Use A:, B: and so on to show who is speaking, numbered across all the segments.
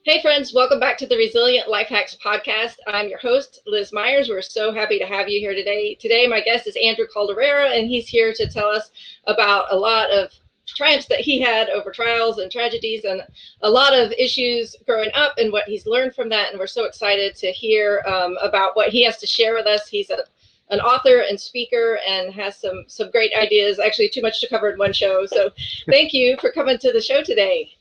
A: Hey friends, welcome back to the Resilient Life Hacks podcast. I'm your host, Liz Myers. We're so happy to have you here today. Today, my guest is Andrew Calderella, and he's here to tell us about a lot of triumphs that he had over trials and tragedies and a lot of issues growing up and what he's learned from that. And we're so excited to hear about what he has to share with us. He's an author and speaker and has some great ideas, actually too much to cover in one show. So thank you for coming to the show today.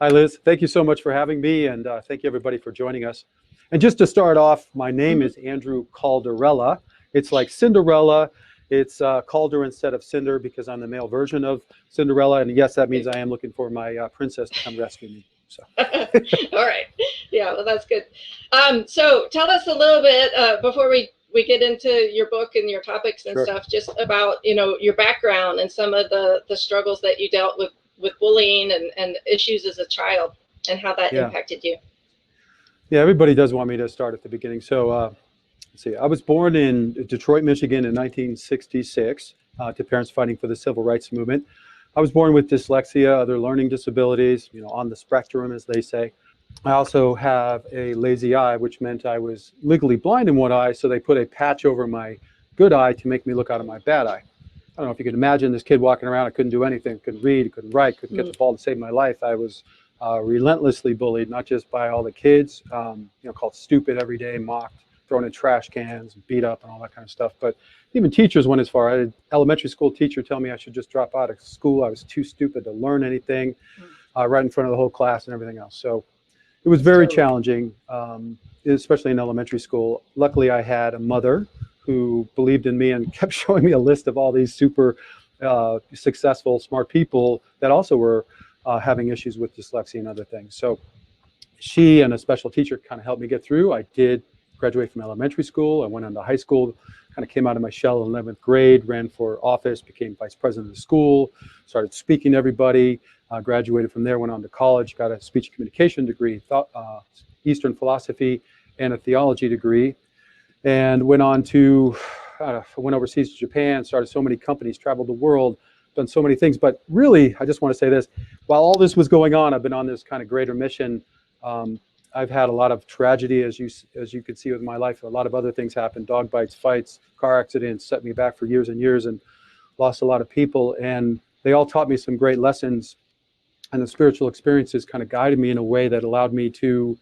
B: Hi, Liz. Thank you so much for having me, and thank you, everybody, for joining us. And just to start off, my name is Andrew Calderella. It's like Cinderella. It's Calder instead of Cinder because I'm the male version of Cinderella. And yes, that means I am looking for my princess to come rescue me. So.
A: All right. Yeah, well, that's good. So tell us a little bit before we get into your book and your topics and stuff, just about, your background and some of the struggles that you dealt with bullying and issues as a child and how that impacted you.
B: Yeah, everybody does want me to start at the beginning. So let's see, I was born in Detroit, Michigan in 1966 to parents fighting for the civil rights movement. I was born with dyslexia, other learning disabilities, on the spectrum, as they say. I also have a lazy eye, which meant I was legally blind in one eye, so they put a patch over my good eye to make me look out of my bad eye. I don't know if you can imagine this kid walking around. I couldn't do anything, couldn't read, couldn't write, couldn't get the ball to save my life. I was relentlessly bullied, not just by all the kids, called stupid every day, mocked, thrown in trash cans, beat up and all that kind of stuff. But even teachers went as far. I had an elementary school teacher tell me I should just drop out of school. I was too stupid to learn anything, right in front of the whole class and everything else. So it was very challenging, especially in elementary school. Luckily, I had a mother who believed in me and kept showing me a list of all these super successful, smart people that also were having issues with dyslexia and other things. So she and a special teacher kind of helped me get through. I did graduate from elementary school. I went on to high school, kind of came out of my shell in 11th grade, ran for office, became vice president of the school, started speaking to everybody, graduated from there, went on to college, got a speech communication degree, Eastern philosophy, and a theology degree. And went on to, went overseas to Japan, started so many companies, traveled the world, done so many things. But really, I just want to say this, while all this was going on, I've been on this kind of greater mission. I've had a lot of tragedy, as you can see with my life. A lot of other things happened, dog bites, fights, car accidents, set me back for years and years and lost a lot of people. And they all taught me some great lessons. And the spiritual experiences kind of guided me in a way that allowed me to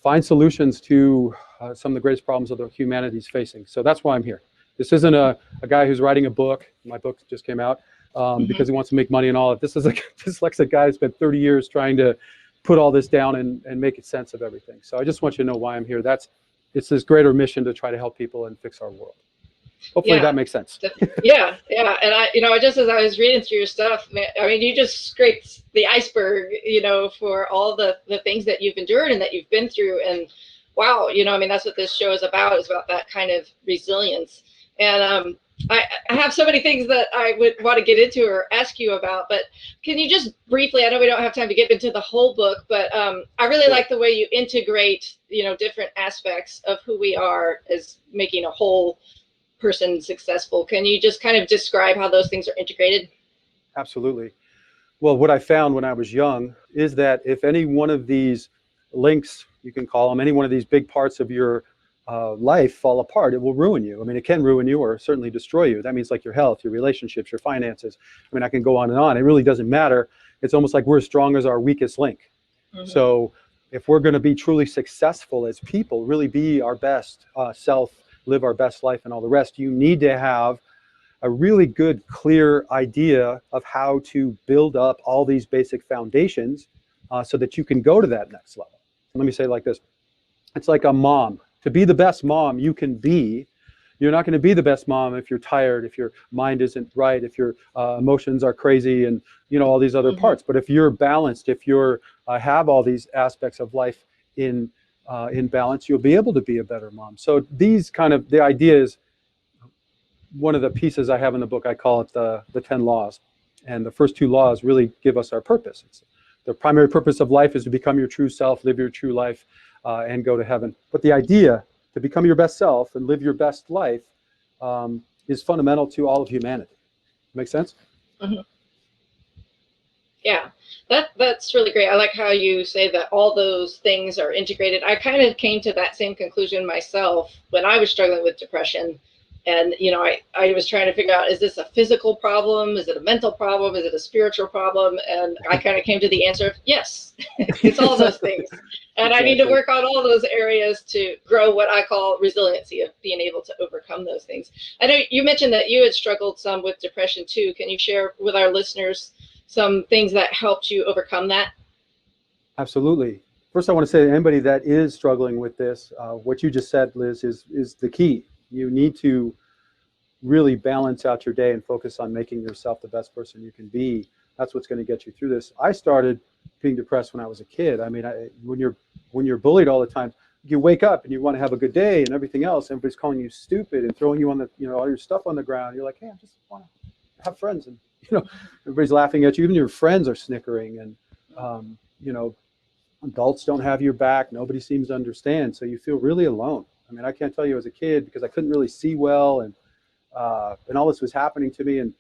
B: find solutions to some of the greatest problems of the humanity's facing. So that's why I'm here. This isn't a guy who's writing a book. My book just came out because he wants to make money and all of it. This is a dyslexic guy who spent 30 years trying to put all this down and make it sense of everything. So I just want you to know why I'm here. It's this greater mission to try to help people and fix our world. Hopefully that makes sense.
A: Yeah. And I just as I was reading through your stuff, man, I mean, you just scraped the iceberg, for all the things that you've endured and that you've been through. And wow, I mean, that's what this show is about that kind of resilience. And I have so many things that I would want to get into or ask you about, but can you just briefly, I know we don't have time to get into the whole book, but I really like the way you integrate, different aspects of who we are as making a whole person successful. Can you just kind of describe how those things are integrated?
B: Absolutely. Well, what I found when I was young is that if any one of these links, you can call them, any one of these big parts of your life fall apart, it will ruin you. I mean, it can ruin you or certainly destroy you. That means like your health, your relationships, your finances. I mean, I can go on and on. It really doesn't matter. It's almost like we're as strong as our weakest link. So if we're going to be truly successful as people, really be our best self, live our best life and all the rest, you need to have a really good, clear idea of how to build up all these basic foundations so that you can go to that next level. Let me say it like this. It's like a mom. To be the best mom you can be, you're not going to be the best mom if you're tired, if your mind isn't right, if your emotions are crazy and, all these other parts. But if you're balanced, if you're have all these aspects of life in balance, you'll be able to be a better mom. So these the idea is, one of the pieces I have in the book, I call it the 10 laws. And the first 2 laws really give us our purpose. The primary purpose of life is to become your true self, live your true life, and go to heaven. But the idea to become your best self and live your best life is fundamental to all of humanity. Make sense?
A: Yeah, that's really great. I like how you say that all those things are integrated. I kind of came to that same conclusion myself when I was struggling with depression. And, you know, I was trying to figure out, is this a physical problem? Is it a mental problem? Is it a spiritual problem? And I kind of came to the answer of yes, it's all those
B: Exactly.
A: things. And I need to
B: Exactly.
A: work on all those areas to grow what I call resiliency, of being able to overcome those things. I know you mentioned that you had struggled some with depression too. Can you share with our listeners some things that helped you overcome that?
B: Absolutely. First, I want to say to anybody that is struggling with this, what you just said, Liz, is the key. You need to really balance out your day and focus on making yourself the best person you can be. That's what's going to get you through this. I started being depressed when I was a kid. I mean, when you're bullied all the time, you wake up and you want to have a good day and everything else. Everybody's calling you stupid and throwing you on the, all your stuff on the ground. You're like, hey, I just want to have friends, and everybody's laughing at you. Even your friends are snickering, and um, you know, adults don't have your back. Nobody seems to understand. So you feel really alone. I mean, I can't tell you as a kid because I couldn't really see well, and all this was happening to me. And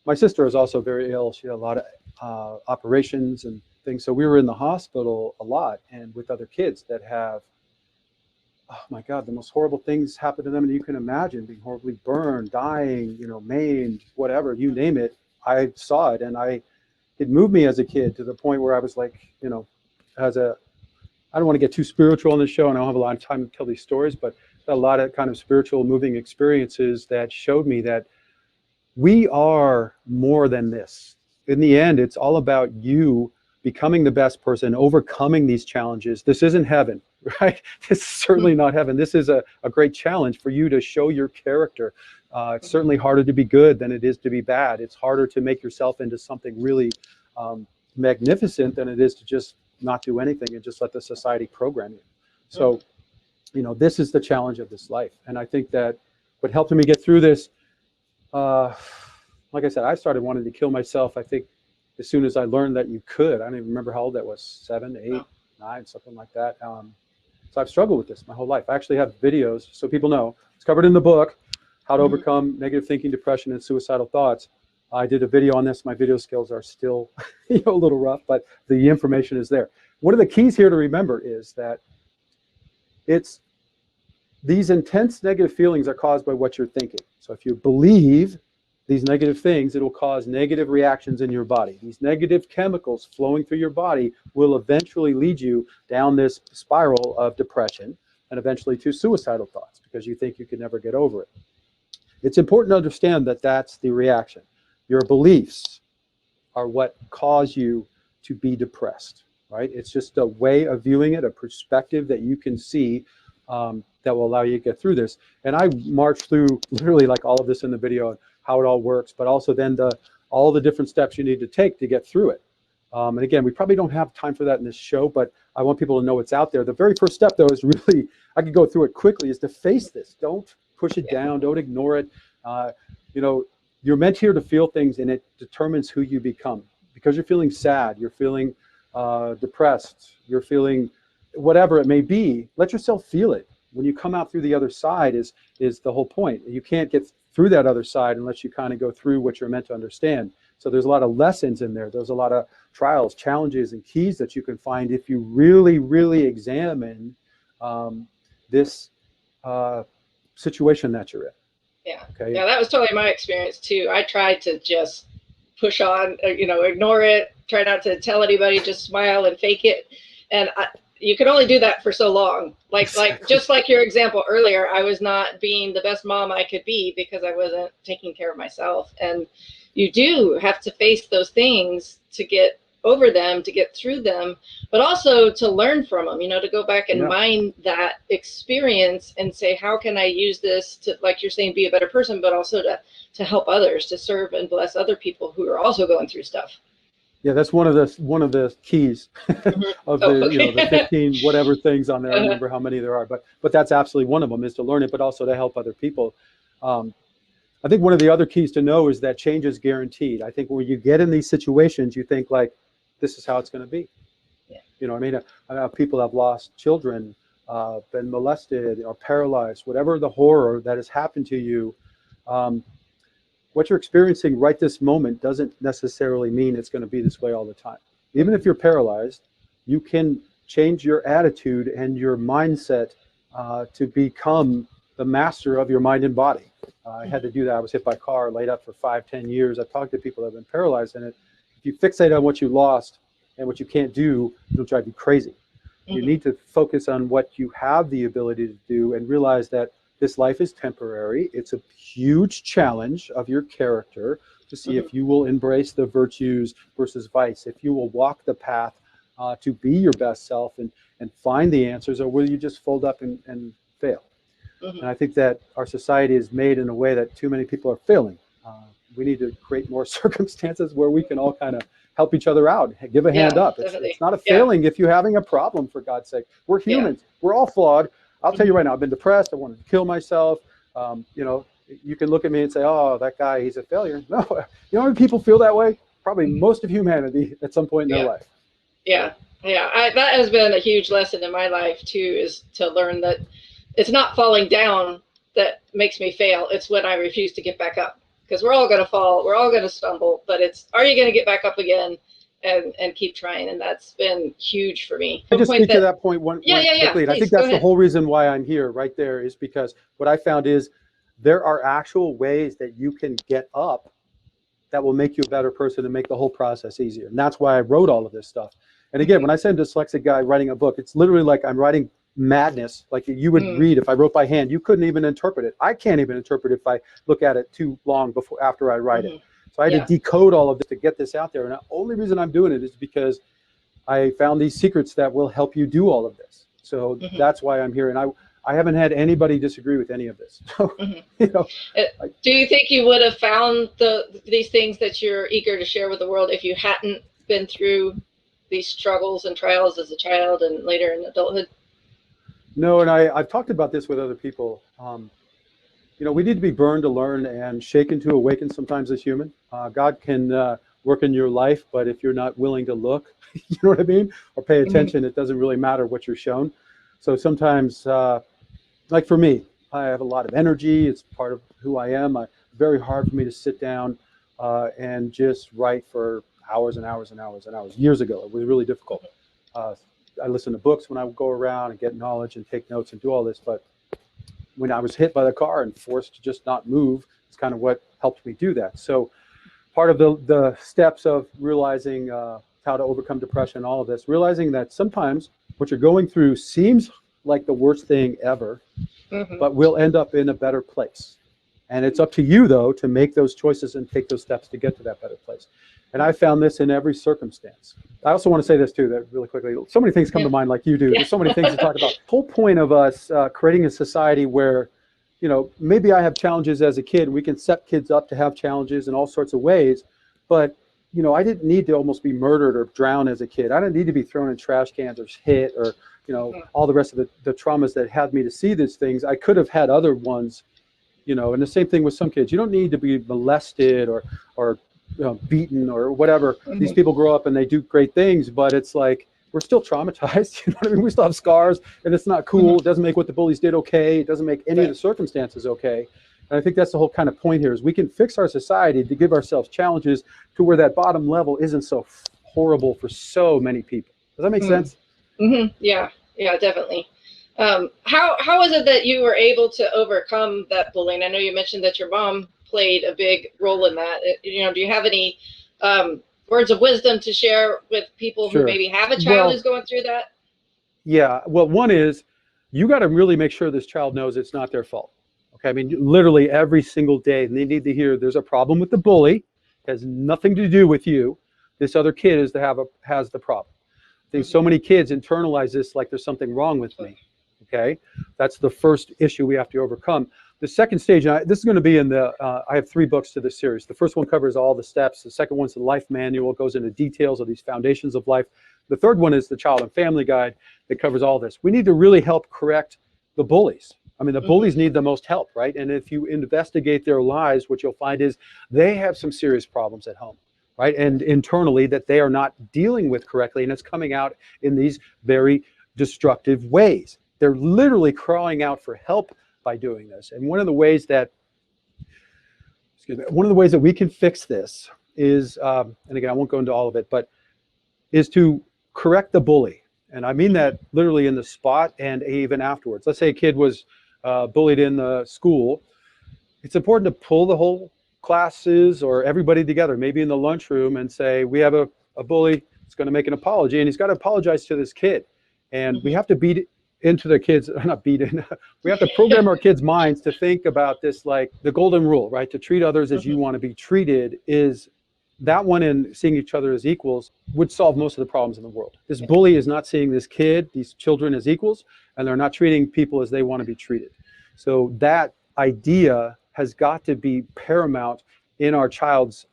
B: my sister was also very ill. She had a lot of operations and things. So we were in the hospital a lot, and with other kids that have, oh my God, the most horrible things happen to them, and you can imagine being horribly burned, dying, maimed, whatever, you name it. I saw it, and it moved me as a kid to the point where I was like, as a, I don't want to get too spiritual on the show, and I don't have a lot of time to tell these stories, but a lot of kind of spiritual moving experiences that showed me that we are more than this. In the end, it's all about you becoming the best person, overcoming these challenges. This isn't heaven, right? This is certainly not heaven. This is a great challenge for you to show your character. It's certainly harder to be good than it is to be bad. It's harder to make yourself into something really magnificent than it is to just not do anything and just let the society program you. So, this is the challenge of this life. And I think that what helped me get through this, like I said, I started wanting to kill myself, I think, as soon as I learned that you could. I don't even remember how old that was, 7, 8, 9, something like that. So I've struggled with this my whole life. I actually have videos, so people know. It's covered in the book, How to Overcome Negative Thinking, Depression, and Suicidal Thoughts. I did a video on this. My video skills are still a little rough, but the information is there. One of the keys here to remember is that these intense negative feelings are caused by what you're thinking. So if you believe these negative things, it will cause negative reactions in your body. These negative chemicals flowing through your body will eventually lead you down this spiral of depression and eventually to suicidal thoughts because you think you can never get over it. It's important to understand that that's the reaction. Your beliefs are what cause you to be depressed, right? It's just a way of viewing it, a perspective that you can see that will allow you to get through this. And I marched through literally like all of this in the video and how it all works, but also then all the different steps you need to take to get through it. And again, we probably don't have time for that in this show, but I want people to know what's out there. The very first step, though, is really, I could go through it quickly, is to face this. Don't push it down. Don't ignore it. You're meant here to feel things, and it determines who you become. Because you're feeling sad, you're feeling depressed, you're feeling whatever it may be, let yourself feel it. When you come out through the other side is the whole point. You can't get through that other side unless you kind of go through what you're meant to understand. So there's a lot of lessons in there. There's a lot of trials, challenges, and keys that you can find if you really, really examine this situation that you're in.
A: Yeah.
B: Okay.
A: Yeah, that was totally my experience too. I tried to just push on, ignore it, try not to tell anybody, just smile and fake it. And you can only do that for so long. Just like your example earlier, I was not being the best mom I could be because I wasn't taking care of myself. And you do have to face those things to get over them, to get through them, but also to learn from them, to go back and mine that experience and say, how can I use this to, like you're saying, be a better person, but also to help others, to serve and bless other people who are also going through stuff.
B: Yeah, that's one of the keys of the 15 whatever things on there. I don't remember how many there are, but that's absolutely one of them, is to learn it, but also to help other people. I think one of the other keys to know is that change is guaranteed. I think when you get in these situations, you think like, this is how it's going to be. Yeah. I know people have lost children, been molested or paralyzed, whatever the horror that has happened to you. what you're experiencing right this moment doesn't necessarily mean it's going to be this way all the time. Even if you're paralyzed, you can change your attitude and your mindset to become the master of your mind and body. I had to do that. I was hit by a car, laid up for 5-10 years. I've talked to people that have been paralyzed, and if you fixate on what you lost and what you can't do, it'll drive you crazy. You need to focus on what you have the ability to do and realize that this life is temporary. It's a huge challenge of your character to see if you will embrace the virtues versus vice, if you will walk the path to be your best self and find the answers, or will you just fold up and fail? And I think that our society is made in a way that too many people are failing. We need to create more circumstances where we can all kind of help each other out, give a hand up. It's not a failing if you're having a problem, for God's sake. We're humans. We're all flawed. I'll tell you right now, I've been depressed. I wanted to kill myself. You know, you can look at me and say, oh, that guy, he's a failure. No, you know how many people feel that way? Probably most of humanity at some point in their life.
A: Yeah. That has been a huge lesson in my life too, is to learn that it's not falling down that makes me fail. It's when I refuse to get back up, because we're all going to fall. We're all going to stumble, but it's, are you going to get back up again and keep trying? And that's been huge for me.
B: I just speak to that point quickly.
A: Please,
B: I think that's the whole reason why I'm here right there, is because what I found is there are actual ways that you can get up that will make you a better person and make the whole process easier. And that's why I wrote all of this stuff. And again, when I say I'm a dyslexic guy writing a book, it's literally like I'm writing madness, like you would read if I wrote by hand. You couldn't even interpret it. I can't even interpret it if I look at it too long after I write it. So I had to decode all of this to get this out there. And the only reason I'm doing it is because I found these secrets that will help you do all of this. So that's why I'm here. And I haven't had anybody disagree with any of this. So, you know,
A: do you think you would have found these things that you're eager to share with the world if you hadn't been through these struggles and trials as a child and later in adulthood?
B: No, and I've talked about this with other people. You know, we need to be burned to learn and shaken to awaken sometimes as human. God can work in your life, but if you're not willing to look, you know what I mean, or pay attention, it doesn't really matter what you're shown. So sometimes, like for me, I have a lot of energy. It's part of who I am. Very hard for me to sit down and just write for hours and hours and hours and hours. Years ago, it was really difficult. I listen to books when I would go around and get knowledge and take notes and do all this. But when I was hit by the car and forced to just not move, it's kind of what helped me do that. So part of the steps of realizing how to overcome depression, all of this, realizing that sometimes what you're going through seems like the worst thing ever, but we'll end up in a better place. And it's up to you, though, to make those choices and take those steps to get to that better place. And I found this in every circumstance. I also want to say this, too, that really quickly. So many things come to mind like you do. There's so many things to talk about. The whole point of us creating a society where, you know, maybe I have challenges as a kid. We can set kids up to have challenges in all sorts of ways. But, you know, I didn't need to almost be murdered or drown as a kid. I didn't need to be thrown in trash cans or hit or, you know, all the rest of the traumas that had me to see these things. I could have had other ones, you know, and the same thing with some kids. You don't need to be molested or you know, beaten or whatever. These people grow up and they do great things, but it's like we're still traumatized. You know what I mean? We still have scars, and it's not cool. It doesn't make what the bullies did okay. It doesn't make any of the circumstances okay. And I think that's the whole kind of point here, is we can fix our society to give ourselves challenges to where that bottom level isn't so horrible for so many people. Does that make sense?
A: Yeah, definitely. How is it that you were able to overcome that bullying? I know you mentioned that your mom played a big role in that. You know, do you have any words of wisdom to share with people who maybe have a child who's going through that? Yeah,
B: well, one is you got to really make sure this child knows it's not their fault. Okay, I mean, literally every single day they need to hear there's a problem with the bully. It has nothing to do with you. This other kid has the problem. I think so many kids internalize this like there's something wrong with me. Okay, that's the first issue we have to overcome. The second stage, and this is going to be in the, I have 3 books to this series. The first one covers all the steps. The second one's the life manual, goes into details of these foundations of life. The third one is the child and family guide that covers all this. We need to really help correct the bullies. I mean, the bullies need the most help, right? And if you investigate their lives, what you'll find is they have some serious problems at home, right? And internally that they are not dealing with correctly, and it's coming out in these very destructive ways. They're literally crying out for help by doing this. And one of the ways that, excuse me, one of the ways that we can fix this is, and again, I won't go into all of it, but is to correct the bully. And I mean that literally in the spot and even afterwards. Let's say a kid was bullied in the school. It's important to pull the whole classes or everybody together, maybe in the lunchroom, and say, we have a bully that's going to make an apology, and he's got to apologize to this kid. And we have to beat into the kids, not beat in, we have to program our kids' minds to think about this, like the golden rule, right? To treat others as you want to be treated. Is that one, and seeing each other as equals would solve most of the problems in the world. This bully is not seeing this kid, these children, as equals, and they're not treating people as they want to be treated. So that idea has got to be paramount in our child's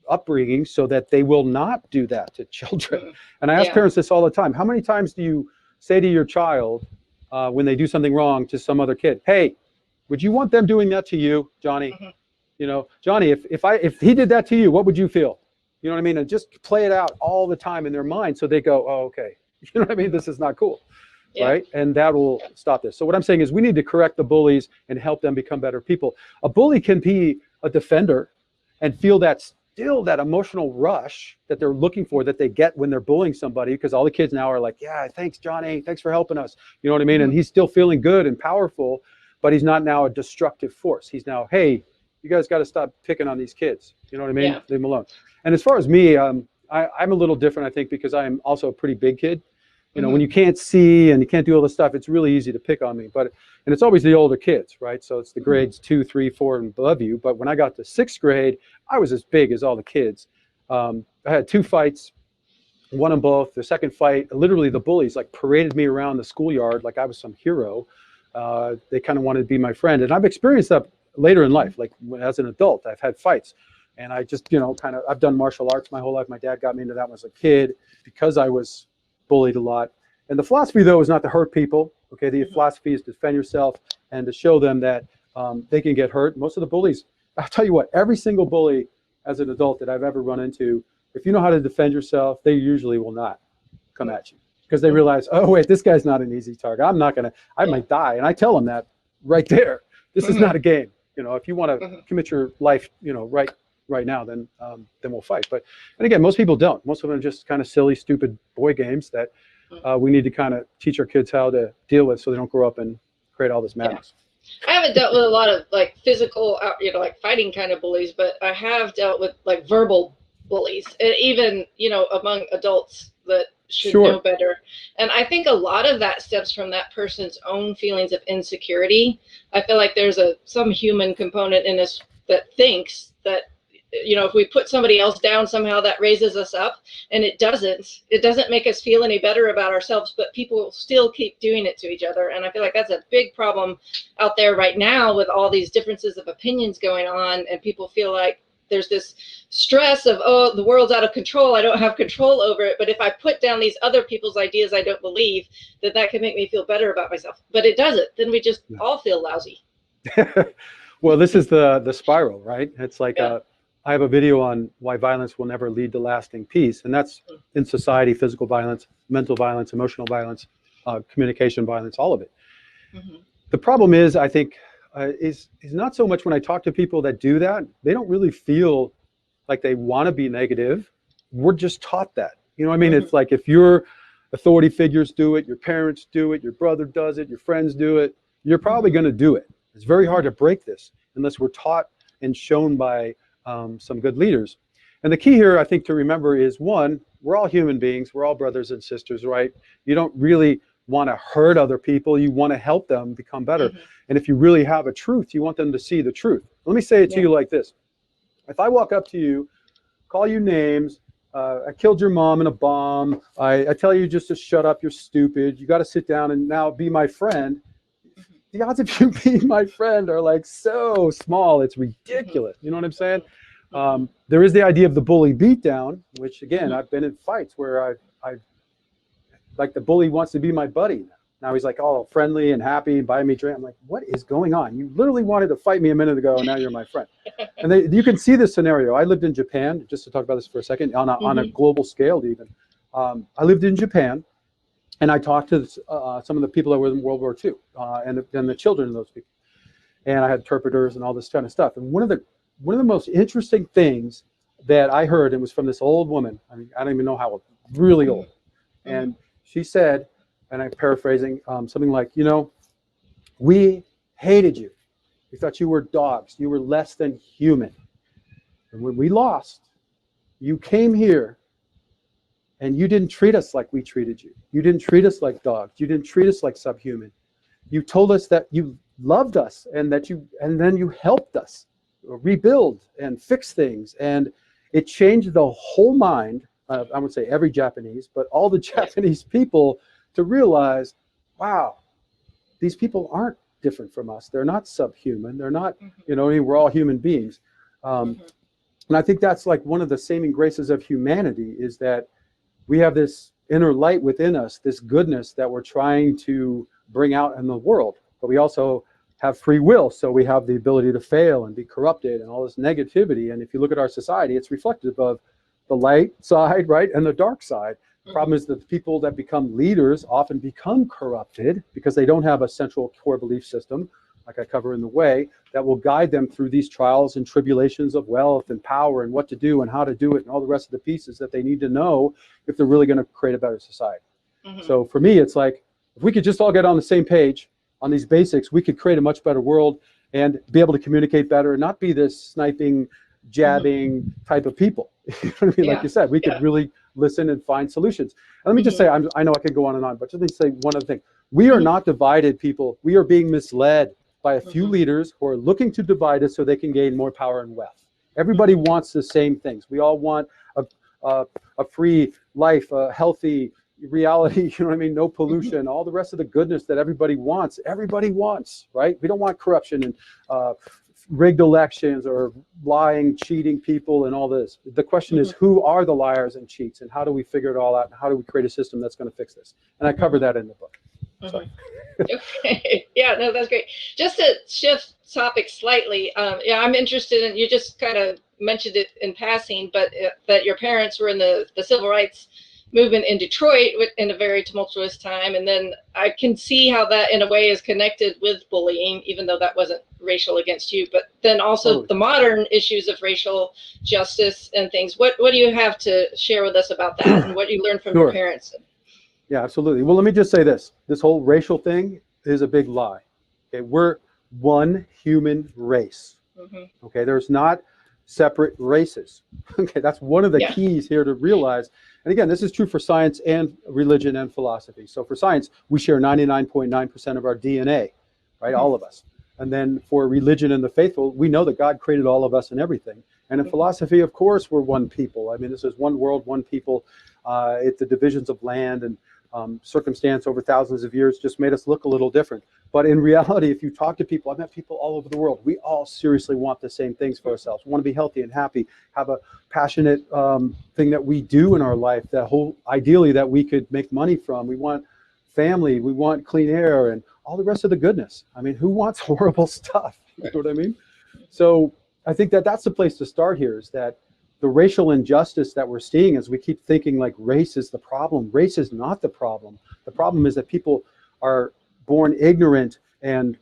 B: upbringing, so that they will not do that to children. And I ask parents this all the time. How many times do you say to your child when they do something wrong to some other kid, hey, would you want them doing that to you, Johnny? You know, Johnny, if he did that to you, what would you feel? You know what I mean? And just play it out all the time in their mind, so they go, oh, okay. You know what I mean? This is not cool. Right? And that will stop this. So what I'm saying is we need to correct the bullies and help them become better people. A bully can be a defender and feel that still that emotional rush that they're looking for, that they get when they're bullying somebody, because all the kids now are like, yeah, thanks, Johnny. Thanks for helping us. You know what I mean? And he's still feeling good and powerful, but he's not now a destructive force. He's now, hey, you guys got to stop picking on these kids. You know what I mean? Leave them alone. And as far as me, I'm a little different, I think, because I'm also a pretty big kid. You know, when you can't see and you can't do all this stuff, it's really easy to pick on me. And it's always the older kids, right? So it's the grades 2, 3, 4 and above you. But when I got to 6th grade, I was as big as all the kids. I had 2 fights, won them both. The second fight, literally the bullies like paraded me around the schoolyard like I was some hero. They kind of wanted to be my friend. And I've experienced that later in life, like as an adult. I've had fights. And I just, you know, I've done martial arts my whole life. My dad got me into that when I was a kid because I was bullied a lot. And the philosophy, though, is not to hurt people. Okay, the philosophy is to defend yourself and to show them that they can get hurt. Most of the bullies, I'll tell you what, every single bully as an adult that I've ever run into, if you know how to defend yourself, they usually will not come at you, because they realize, oh wait, this guy's not an easy target. I might die. And I tell them that right there. This is not a game. You know, if you want to commit your life, you know, right now, then we'll fight. And again, most people don't. Most of them are just kind of silly, stupid boy games that we need to kind of teach our kids how to deal with, so they don't grow up and create all this madness.
A: I haven't dealt with a lot of like physical, you know, like fighting kind of bullies, but I have dealt with like verbal bullies, and even, you know, among adults that should know better. And I think a lot of that stems from that person's own feelings of insecurity. I feel like there's some human component in us that thinks that, you know, if we put somebody else down, somehow that raises us up, and it doesn't make us feel any better about ourselves, but people still keep doing it to each other. And I feel like that's a big problem out there right now with all these differences of opinions going on, and people feel like there's this stress of, oh, the world's out of control, I don't have control over it, but if I put down these other people's ideas I don't believe, that can make me feel better about myself. But it doesn't. Then we just all feel lousy.
B: Well, this is the spiral, right? It's like I have a video on why violence will never lead to lasting peace, and that's in society: physical violence, mental violence, emotional violence, communication violence, all of it. The problem is, I think, is not so much when I talk to people that do that, they don't really feel like they want to be negative. We're just taught that. You know what I mean? It's like if your authority figures do it, your parents do it, your brother does it, your friends do it, you're probably going to do it. It's very hard to break this unless we're taught and shown by some good leaders. And the key here, I think, to remember is, one, we're all human beings. We're all brothers and sisters, right? You don't really want to hurt other people. You want to help them become better. And if you really have a truth, you want them to see the truth. Let me say it to you like this. If I walk up to you, call you names, I killed your mom in a bomb, I tell you just to shut up, you're stupid, you got to sit down and now be my friend, the odds of you being my friend are like so small, it's ridiculous. You know what I'm saying? There is the idea of the bully beatdown, which again, I've been in fights where I've like the bully wants to be my buddy. Now he's like all friendly and happy and buying me drink. I'm like, what is going on? You literally wanted to fight me a minute ago, and now you're my friend. And you can see this scenario. I lived in Japan, just to talk about this for a second, on a global scale even. I lived in Japan, and I talked to some of the people that were in World War II and the children of those people. And I had interpreters and all this kind of stuff. And one of the one of the most interesting things that I heard, and was from this old woman. I mean, I don't even know how old, really old. And she said, and I'm paraphrasing, something like, you know, we hated you. We thought you were dogs. You were less than human. And when we lost, you came here and you didn't treat us like we treated you. You didn't treat us like dogs. You didn't treat us like subhuman. You told us that you loved us and then you helped us rebuild and fix things. And it changed the whole mind, I would say every Japanese, but all the Japanese people, to realize, wow, these people aren't different from us. They're not subhuman. They're not, you know, we're all human beings. And I think that's like one of the saving graces of humanity, is that we have this inner light within us, this goodness that we're trying to bring out in the world. But we also have free will, so we have the ability to fail and be corrupted and all this negativity. And if you look at our society, it's reflective of the light side, right, and the dark side. The problem is that the people that become leaders often become corrupted because they don't have a central core belief system, like I cover in The Way, that will guide them through these trials and tribulations of wealth and power and what to do and how to do it and all the rest of the pieces that they need to know if they're really going to create a better society. So for me, it's like, if we could just all get on the same page on these basics, we could create a much better world and be able to communicate better and not be this sniping, jabbing type of people. You know what I mean? Like you said, we could really listen and find solutions. And let me just say, I know I could go on and on, but just let me say one other thing. We are not divided people. We are being misled by a few leaders who are looking to divide us so they can gain more power and wealth. Everybody wants the same things. We all want a free life, a healthy reality, you know what I mean? No pollution, all the rest of the goodness that everybody wants, right? We don't want corruption and rigged elections or lying, cheating people and all this. The question is, who are the liars and cheats, and how do we figure it all out, and how do we create a system that's going to fix this? And I cover that in the book.
A: Okay. Yeah, no, that's great. Just to shift topic slightly, yeah, I'm interested in, you just kind of mentioned it in passing, but that your parents were in the civil rights movement in Detroit in a very tumultuous time. And then I can see how that in a way is connected with bullying, even though that wasn't racial against you, but then also the modern issues of racial justice and things. What do you have to share with us about that and what you learned from your parents?
B: Yeah, absolutely. Well, let me just say this. This whole racial thing is a big lie. Okay, we're one human race. Okay, there's not separate races. Okay, that's one of the keys here to realize. And again, this is true for science and religion and philosophy. So for science, we share 99.9% of our DNA, right? All of us. And then for religion and the faithful, we know that God created all of us and everything. And in philosophy, of course, we're one people. I mean, this is one world, one people. It's the divisions of land and circumstance over thousands of years just made us look a little different. But in reality, if you talk to people, I've met people all over the world, we all seriously want the same things for ourselves. We want to be healthy and happy, have a passionate thing that we do in our life, that whole ideally that we could make money from. We want family, we want clean air and all the rest of the goodness. I mean, who wants horrible stuff? You know what I mean? So I think that that's the place to start here, is that the racial injustice that we're seeing, as we keep thinking like race is the problem. Race is not the problem. The problem is that people are born ignorant and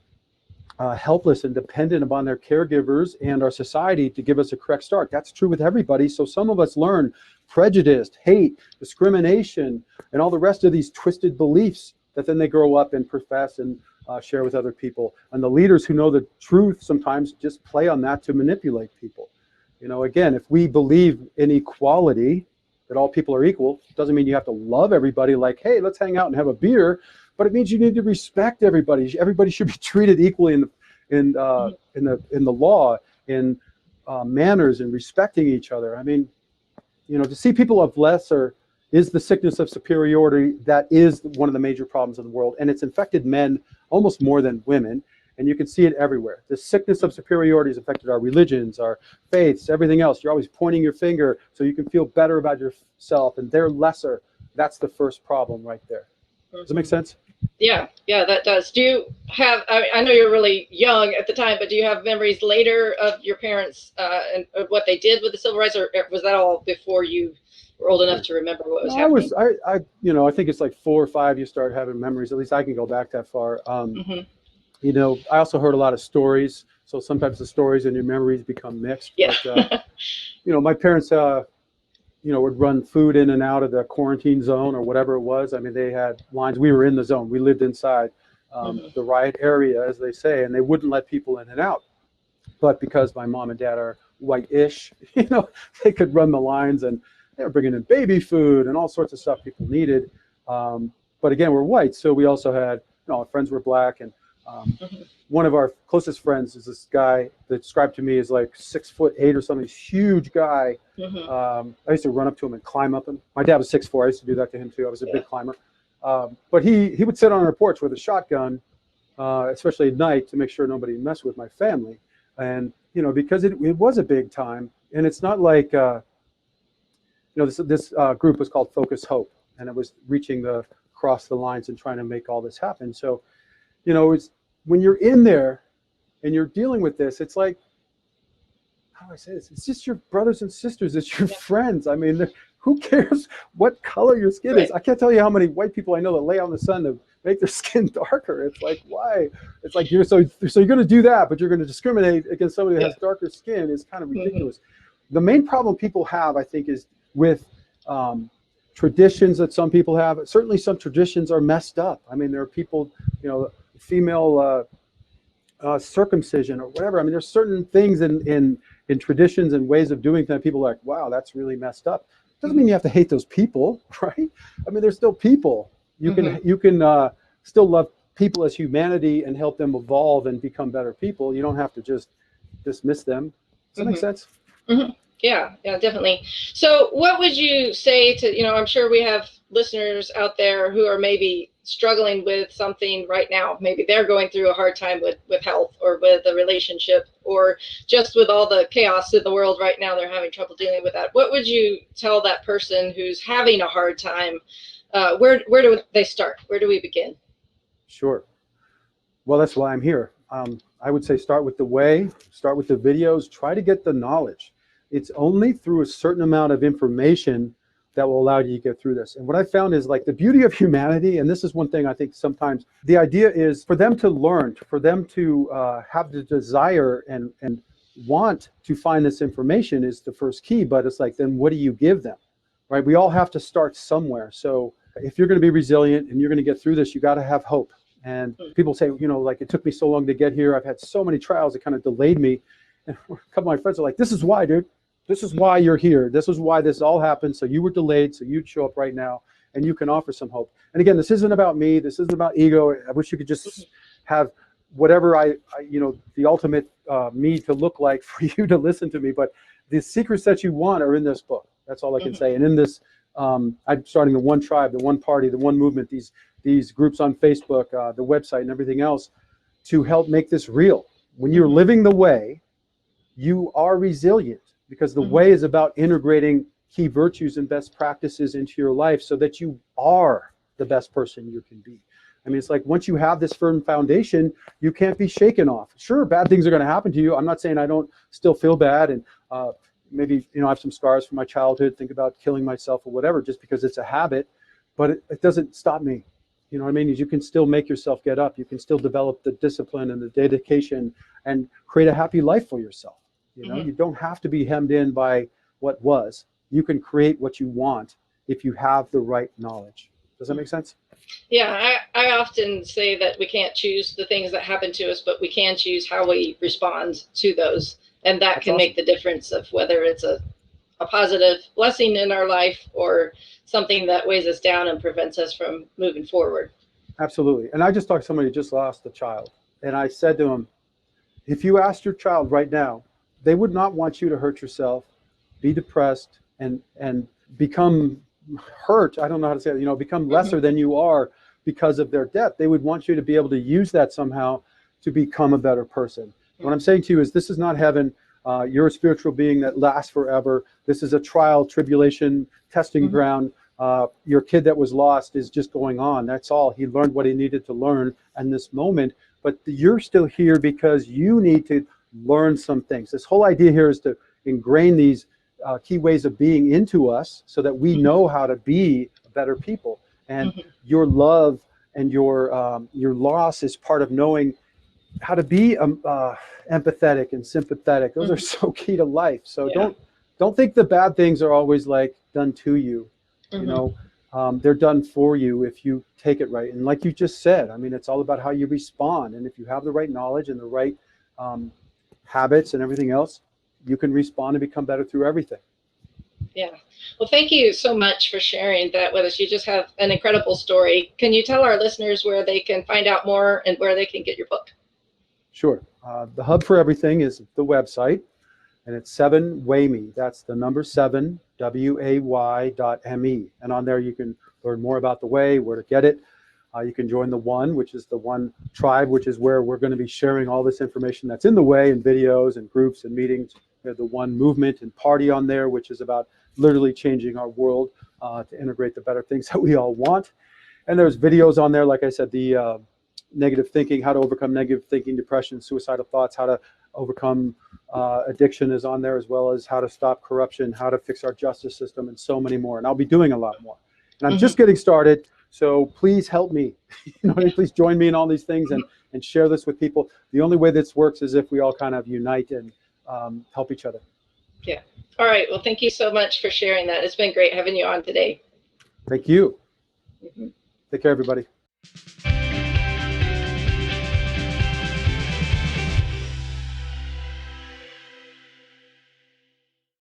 B: helpless and dependent upon their caregivers and our society to give us a correct start. That's true with everybody. So some of us learn prejudice, hate, discrimination, and all the rest of these twisted beliefs that then they grow up and profess and share with other people. And the leaders who know the truth sometimes just play on that to manipulate people. You know, again, if we believe in equality, that all people are equal, it doesn't mean you have to love everybody like, hey, let's hang out and have a beer, but it means you need to respect everybody. Everybody should be treated equally in the law, in manners, and respecting each other. I mean, you know, to see people of lesser is the sickness of superiority that is one of the major problems in the world, and it's infected men almost more than women. And you can see it everywhere. The sickness of superiority has affected our religions, our faiths, everything else. You're always pointing your finger so you can feel better about yourself, and they're lesser. That's the first problem right there. Does that make sense?
A: Yeah, that does. Do you have, I know you're really young at the time, but do you have memories later of your parents and of what they did with the civil rights, or was that all before you were old enough to remember what was happening?
B: I think it's like 4 or 5 you start having memories. At least I can go back that far. You know, I also heard a lot of stories So sometimes the stories and your memories become mixed.
A: Yeah.
B: But, my parents, would run food in and out of the quarantine zone or whatever it was. I mean, they had lines. We were in the zone. We lived inside the right area, as they say, and they wouldn't let people in and out. But because my mom and dad are white-ish, they could run the lines, and they were bringing in baby food and all sorts of stuff people needed. But again, we're white, so we also had, our friends were black, and one of our closest friends is this guy that described to me as like 6'8" or something, huge guy. I used to run up to him and climb up him. My dad was 6'4". I used to do that to him too. I was a big climber. But he would sit on our porch with a shotgun, especially at night, to make sure nobody messed with my family. And, because it was a big time, and it's not like, this group was called Focus Hope, and it was reaching across the lines and trying to make all this happen. So, it's when you're in there and you're dealing with this, it's like, how do I say this? It's just your brothers and sisters. It's your friends. I mean, who cares what color your skin is? I can't tell you how many white people I know that lay out in the sun to make their skin darker. It's like, why? It's like, so you're going to do that, but you're going to discriminate against somebody that has darker skin. Is kind of ridiculous. The main problem people have, I think, is with traditions that some people have. Certainly some traditions are messed up. I mean, there are people, female circumcision or whatever. I mean, there's certain things in traditions and ways of doing things people are like, wow, that's really messed up. Doesn't mean you have to hate those people, right? I mean, they're still people. You can still love people as humanity and help them evolve and become better people. You don't have to just dismiss them. Does that make sense?
A: Yeah, definitely. So what would you say to, I'm sure we have listeners out there who are maybe struggling with something right now. Maybe they're going through a hard time with health or with a relationship, or just with all the chaos in the world right now, they're having trouble dealing with that. What would you tell that person who's having a hard time? Where do they start? Where do we begin?
B: Sure. Well, that's why I'm here. I would say start with the way, start with the videos, try to get the knowledge. It's only through a certain amount of information that will allow you to get through this. And what I found is, like, the beauty of humanity, and this is one thing I think sometimes, the idea is for them to learn, for them to have the desire and want to find this information is the first key. But it's like, then what do you give them, right? We all have to start somewhere. So if you're going to be resilient and you're going to get through this, you got to have hope. And people say, like, it took me so long to get here. I've had so many trials, it kind of delayed me. And a couple of my friends are like, this is why, dude. This is why you're here. This is why this all happened. So you were delayed. So you'd show up right now and you can offer some hope. And again, this isn't about me. This isn't about ego. I wish you could just have whatever the ultimate me to look like for you to listen to me. But the secrets that you want are in this book. That's all I can say. And in this, I'm starting the one tribe, the one party, the one movement, these groups on Facebook, the website and everything else to help make this real. When you're living the way, you are resilient. Because the way is about integrating key virtues and best practices into your life so that you are the best person you can be. I mean, it's like once you have this firm foundation, you can't be shaken off. Sure, bad things are going to happen to you. I'm not saying I don't still feel bad and maybe, I have some scars from my childhood, think about killing myself or whatever, just because it's a habit, but it doesn't stop me. You know what I mean? You can still make yourself get up. You can still develop the discipline and the dedication and create a happy life for yourself. You don't have to be hemmed in by what was. You can create what you want if you have the right knowledge. Does that make sense?
A: Yeah, I often say that we can't choose the things that happen to us, but we can choose how we respond to those. And that can make the difference of whether it's a positive blessing in our life or something that weighs us down and prevents us from moving forward.
B: Absolutely. And I just talked to somebody who just lost a child. And I said to him, if you asked your child right now, they would not want you to hurt yourself, be depressed, and become hurt. I don't know how to say it, become lesser than you are because of their death. They would want you to be able to use that somehow to become a better person. What I'm saying to you is this is not heaven. You're a spiritual being that lasts forever. This is a trial, tribulation, testing ground. Your kid that was lost is just going on. That's all. He learned what he needed to learn in this moment. But you're still here because you need to learn some things. This whole idea here is to ingrain these key ways of being into us so that we know how to be better people. And your love and your loss is part of knowing how to be empathetic and sympathetic. Those are so key to life. So
A: Yeah.
B: don't think the bad things are always like done to you. You know, they're done for you if you take it right. And like you just said, I mean, it's all about how you respond. And if you have the right knowledge and the right habits and everything else, you can respond and become better through everything.
A: Yeah. Well, thank you so much for sharing that with us. You just have an incredible story. Can you tell our listeners where they can find out more and where they can get your book?
B: Sure. The hub for everything is the website, and it's 7wayme. That's the number 7, WAY.me. And on there you can learn more about the way, where to get it. You can join the One, which is the One Tribe, which is where we're going to be sharing all this information that's in the way, and videos and groups and meetings. We have the One Movement and Party on there, which is about literally changing our world to integrate the better things that we all want. And there's videos on there, like I said, the negative thinking, how to overcome negative thinking, depression, suicidal thoughts, how to overcome addiction is on there, as well as how to stop corruption, how to fix our justice system, and so many more. And I'll be doing a lot more. And I'm just getting started, so please help me. Please join me in all these things and share this with people. The only way this works is if we all kind of unite and help each other.
A: Yeah. All right. Well, thank you so much for sharing that. It's been great having you on today.
B: Thank you. Take care, everybody.